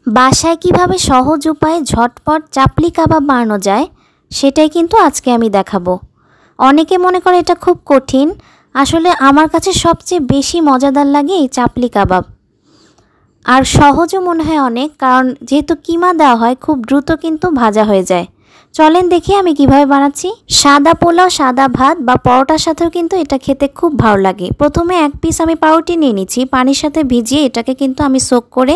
বাসায় কিভাবে সহজ উপায়ে ঝটপট চাপলি কাবাব বানানো যায় সেটাই কিন্তু আজকে আমি দেখাবো। অনেকে মনে করে এটা খুব কঠিন, আসলে আমার কাছে সবচেয়ে বেশি মজাদার লাগে এই চাপলি কাবাব। আর সহজও মনে হয় অনেক, কারণ যেহেতু কিমা দেওয়া হয় খুব দ্রুত কিন্তু ভাজা হয়ে যায়। চলেন দেখি আমি কিভাবে বানাচ্ছি। সাদা পোলাও, সাদা ভাত বা পরোটার সাথেও কিন্তু এটা খেতে খুব ভালো লাগে। প্রথমে এক পিস আমি পাউরুটি নিয়ে নিচ্ছি, পানির সাথে ভিজিয়ে এটাকে কিন্তু আমি সোক করে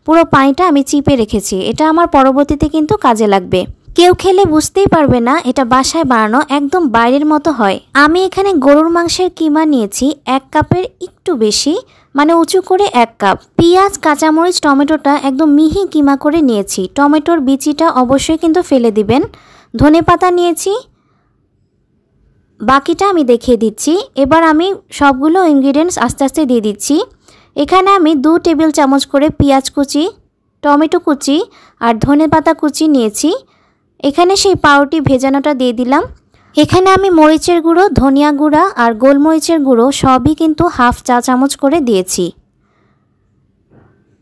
পুরো পানিটা আমি চিপে রেখেছি। এটা আমার পরবর্তীতে কিন্তু কাজে লাগবে। কেউ খেলে বুঝতেই পারবে না এটা বাসায় বানানো, একদম বাইরের মতো হয়। আমি এখানে গরুর মাংসের কিমা নিয়েছি 1 কাপের একটু বেশি, মানে উঁচু করে 1 কাপ। পেঁয়াজ, কাঁচামরিচ, টমেটোটা একদম মিহি কিমা করে নিয়েছি। টমেটোর বিচিটা অবশ্যই কিন্তু ফেলে দিবেন। ধনেপাতা নিয়েছি, বাকিটা আমি দেখিয়ে দিচ্ছি। এবার আমি সবগুলো ইনগ্রিডিয়েন্টস আস্তে আস্তে দিয়ে দিচ্ছি। এখানে আমি 2 টেবিল চামচ করে পেঁয়াজ কুচি, টমেটো কুচি আর ধনেপাতা কুচি নিয়েছি। এখানে সেই পাউরুটি ভেজানোটা দিয়ে দিলাম। এখানে আমি মরিচের গুঁড়ো, ধনিয়া গুঁড়া আর গোলমরিচের গুঁড়ো সবই কিন্তু হাফ চা চামচ করে দিয়েছি।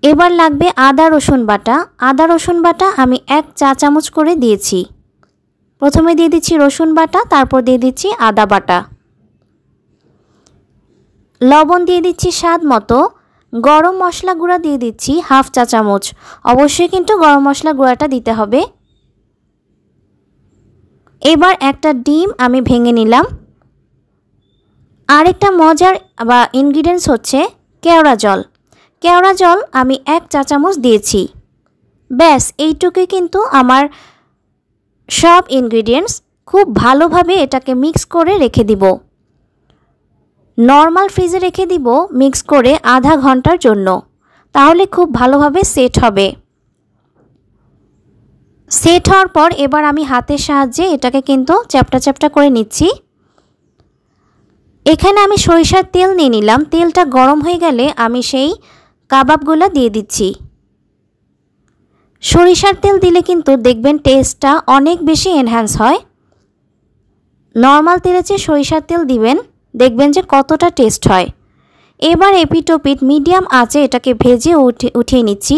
এবার লাগবে আদা রসুন বাটা। আদা রসুন বাটা আমি 1 চা চামচ করে দিয়েছি। প্রথমে দিয়ে দিচ্ছি রসুন বাটা, তারপর দিয়ে দিচ্ছি আদা বাটা। লবণ দিয়ে দিচ্ছি স্বাদ মতো। গরম মশলা গুঁড়া দিয়ে দিচ্ছি হাফ চা চামচ। অবশ্যই কিন্তু গরম মশলা গুঁড়াটা দিতে হবে। এবার একটা ডিম আমি ভেঙে নিলাম। আরেকটা মজার ইনগ্রিডিয়েন্টস হচ্ছে কেওড়া জল। কেওড়া জল আমি 1 চা চামচ দিয়েছি। ব্যাস এইটুকুই কিন্তু আমার সব ইনগ্রিডিয়েন্টস। খুব ভালোভাবে এটাকে মিক্স করে রেখে দিব। নর্মাল ফ্রিজে রেখে দিব মিক্স করে আধা ঘন্টার জন্য, তাহলে খুব ভালোভাবে সেট হবে। সেট হওয়ার পর এবার আমি হাতের সাহায্যে এটাকে কিন্তু চ্যাপটা চ্যাপটা করে নিচ্ছি। এখানে আমি সরিষার তেল নিয়ে নিলাম। তেলটা গরম হয়ে গেলে আমি সেই কাবাবগুলো দিয়ে দিচ্ছি। সরিষার তেল দিলে কিন্তু দেখবেন টেস্টটা অনেক বেশি এনহ্যান্স হয়। নর্মাল তেলের চেয়ে সরিষার তেল দিবেন, দেখবেন যে কতটা টেস্ট হয়। এবার এপিট ওপিট মিডিয়াম আঁচে এটাকে ভেজে উঠিয়ে নিচ্ছি।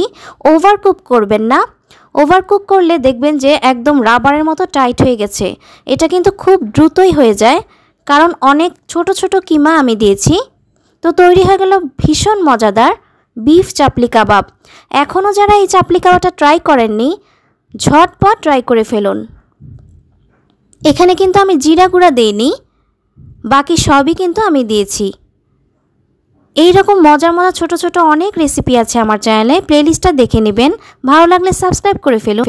ওভারকুক করবেন না। ওভারকুক করলে দেখবেন যে একদম রাবারের মতো টাইট হয়ে গেছে। এটা কিন্তু খুব দ্রুতই হয়ে যায়, কারণ অনেক ছোট ছোট কিমা আমি দিয়েছি। তো তৈরি হয়ে গেল ভীষণ মজাদার বিফ চাপলি কাবাব। এখনও যারা এই চাপলি কাবাবটা ট্রাই করেননি, ঝটপট ট্রাই করে ফেলুন। এখানে কিন্তু আমি জিরা গুঁড়া দেইনি, বাকি সবই কিন্তু আমি দিয়েছি। এই রকম মজার মজার ছোট ছোট অনেক রেসিপি আছে আমার চ্যানেলে, প্লেলিস্টটা দেখে নেবেন। ভালো লাগলে সাবস্ক্রাইব করে ফেলুন।